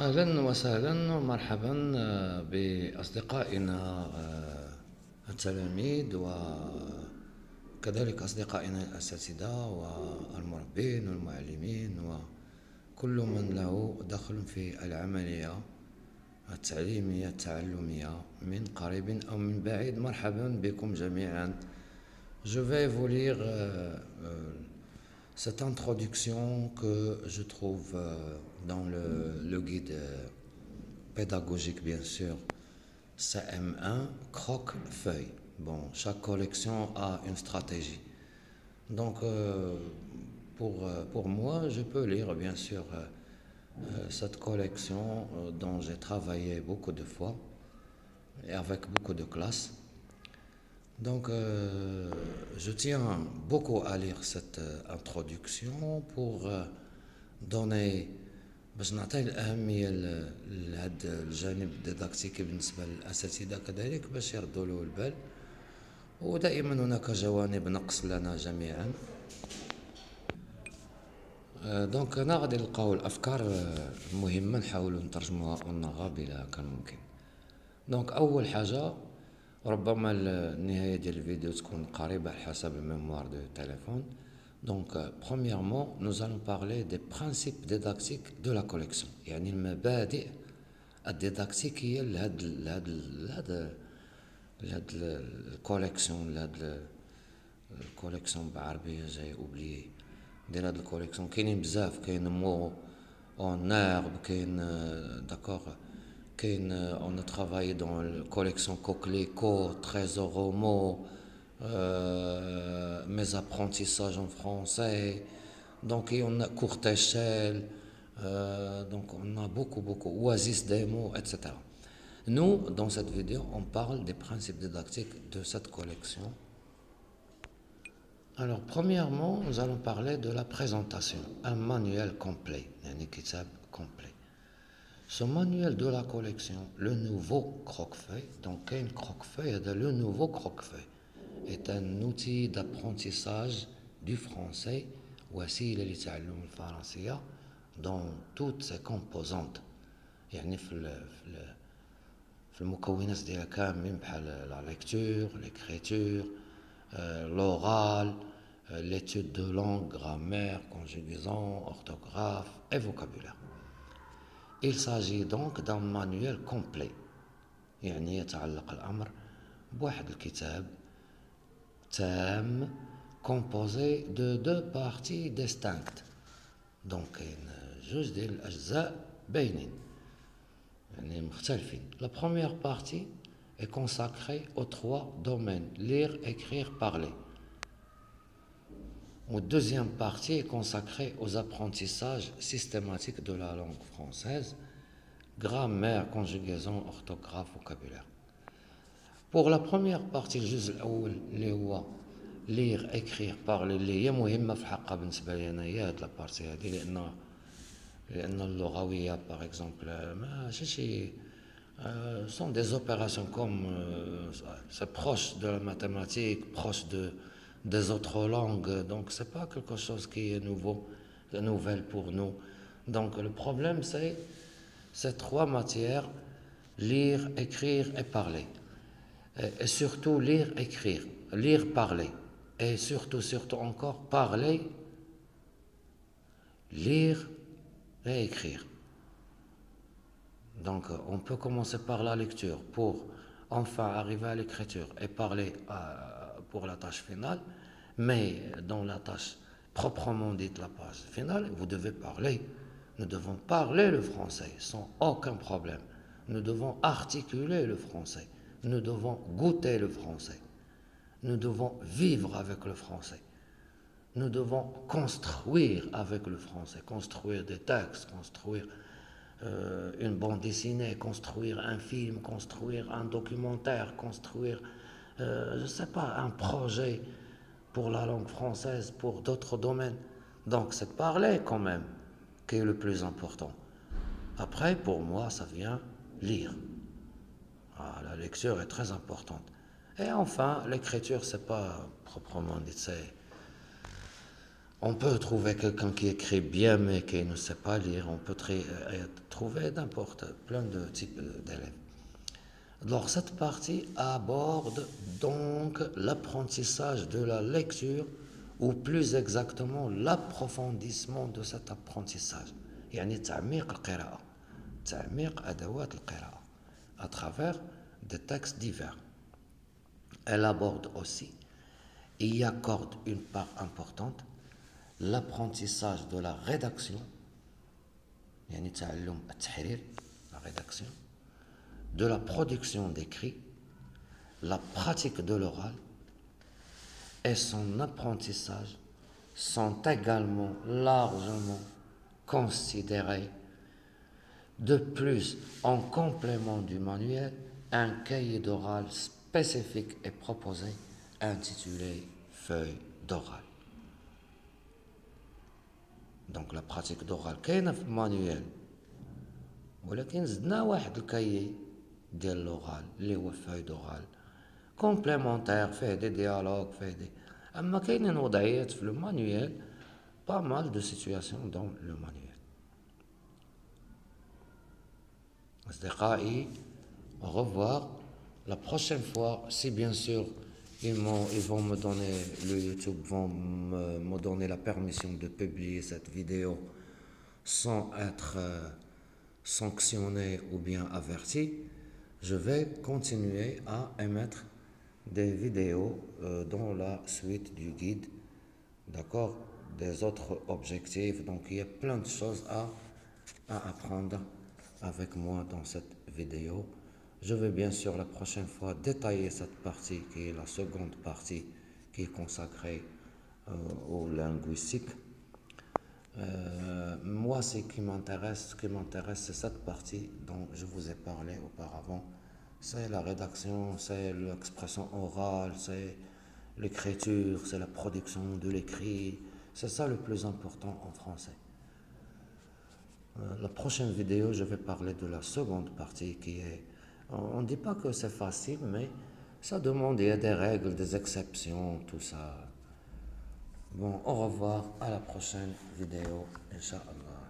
أهلا وسهلا ومرحبا بأصدقائنا التلاميذ وكذلك أصدقائنا الأساتذة والمربين والمعلمين وكل من له دخل في العملية التعليمية التعلمية من قريب أو من بعيد. مرحبا بكم جميعا. Je vais vous lire cette introduction que je trouve dans le guide pédagogique, bien sûr, CM1, croque-feuille. Bon, chaque collection a une stratégie. Donc, pour moi, je peux lire, bien sûr, cette collection dont j'ai travaillé beaucoup de fois et avec beaucoup de classes. Donc, je tiens beaucoup à lire cette introduction pour donner باش نعطي الأهمية لهذا الجانب الديداكتيكي بالنسبة للأساتذة كذلك باش يردوا له البال، ودائما هناك جوانب نقص لنا جميعا. دونك هنا غادي نلقاو الأفكار المهمة نحاولوا نترجموها بلا كان ممكن. دونك أول حاجة ربما النهاية ديال الفيديو تكون قريبة على حسب الميموار دو تليفون. Donc, premièrement, nous allons parler des principes didactiques de la collection. يعني المبادئ الديداكتيكية لهاد الكوليكسيون، لهاد الكوليكسيون بالعربية جاي اوبليي ديال هاد الكوليكسيون. كاينين بزاف، كاين مو اون هيرب، كاين داكوغ، كاين on a travaillé dans la collection Coquelicot, Trésor au mot, mes apprentissages en français, donc on a courte échelle, donc on a beaucoup, Oasis des mots, etc. Nous, dans cette vidéo, on parle des principes didactiques de cette collection. Alors, premièrement, nous allons parler de la présentation, un manuel complet, un kitab complet. Ce manuel de la collection, le nouveau croque-feuille, donc un croque-feuille, le nouveau croque-feuille est un outil d'apprentissage du français وسيلة لتعلم الفرنسية dans toutes ses composantes. يعني في المكونات ديالها كاملين بحال la lecture, l'écriture, l'oral, l'étude de langue, grammaire, conjugaison, orthographe et vocabulaire. Il s'agit donc d'un manuel complet. يعني يتعلق الأمر بواحد الكتاب تام composé de deux parties distinctes. Donc كاين جوج ديال الأجزاء باينين يعني مختلفين. La première partie est consacrée aux trois domaines: lire, écrire, parler. La deuxième partie est consacrée aux apprentissages systématiques de la langue française: grammaire, conjugaison, orthographe, vocabulaire. Pour la première partie, الجزء الأول اللي هو lire, écrire, parler، اللي هي مهمة في الحقيقة بالنسبة لي أنا هي هاد لابارتي هادي، لأن اللغوية باغ إكزومبل ماشي شي sont des opérations comme c'est proche de la mathématique, proche des autres langues, donc c'est pas quelque chose qui est nouvelle pour nous. Donc le problème c'est ces trois matières: lire, écrire et parler. Et surtout lire, écrire, lire, parler, et surtout encore parler, lire et écrire. Donc on peut commencer par la lecture pour enfin arriver à l'écriture et parler pour la tâche finale, mais dans la tâche proprement dite, la page finale, vous devez parler. Nous devons parler le français sans aucun problème. Nous devons articuler le français. Nous devons goûter le français. Nous devons vivre avec le français. Nous devons construire avec le français, construire des textes, construire une bande dessinée, construire un film, construire un documentaire, construire, je ne sais pas, un projet pour la langue française, pour d'autres domaines. Donc c'est parler quand même qui est le plus important. Après, pour moi, ça vient lire. La lecture est très importante. Et enfin, l'écriture, c'est pas proprement dit, On peut trouver quelqu'un qui écrit bien mais qui ne sait pas lire. On peut trouver n'importe plein de types d'élèves. Alors cette partie aborde donc l'apprentissage de la lecture ou plus exactement l'approfondissement de cet apprentissage. يعني تعميق القراءة. تعميق أدوات القراءة à travers des textes divers. Elle aborde aussi et y accorde une part importante l'apprentissage de la rédaction, يعني تعلم التحرير, la rédaction, de la production d'écrits, la pratique de l'oral et son apprentissage sont également largement considérés. De plus, en complément du manuel, un cahier d'oral spécifique est proposé intitulé Feuille d'oral. Donc la pratique d'oral كاينه في المانيوال ولكن زدنا واحد الكايي ديال l'oral اللي هو feuille d'oral complémentaire فيه دي ديالوج فيه دي اما كاينين وضعيات في لو مانيوال pas mal de situations dans le manuel. أصدقائي, au revoir. La prochaine fois, si bien sûr ils vont me donner, le YouTube vont me donner la permission de publier cette vidéo sans être sanctionné ou bien averti, je vais continuer à émettre des vidéos dans la suite du guide, d'accord, des autres objectifs. Donc il y a plein de choses à apprendre avec moi dans cette vidéo. Je vais bien sûr la prochaine fois détailler cette partie qui est la seconde partie qui est consacrée au linguistique. Moi, ce qui m'intéresse, c'est cette partie dont je vous ai parlé auparavant. C'est la rédaction, c'est l'expression orale, c'est l'écriture, c'est la production de l'écrit. C'est ça le plus important en français. La prochaine vidéo, je vais parler de la seconde partie qui est... On ne dit pas que c'est facile, mais ça demande, il y a des règles, des exceptions, tout ça. Bon, au revoir, à la prochaine vidéo, Inch'Allah.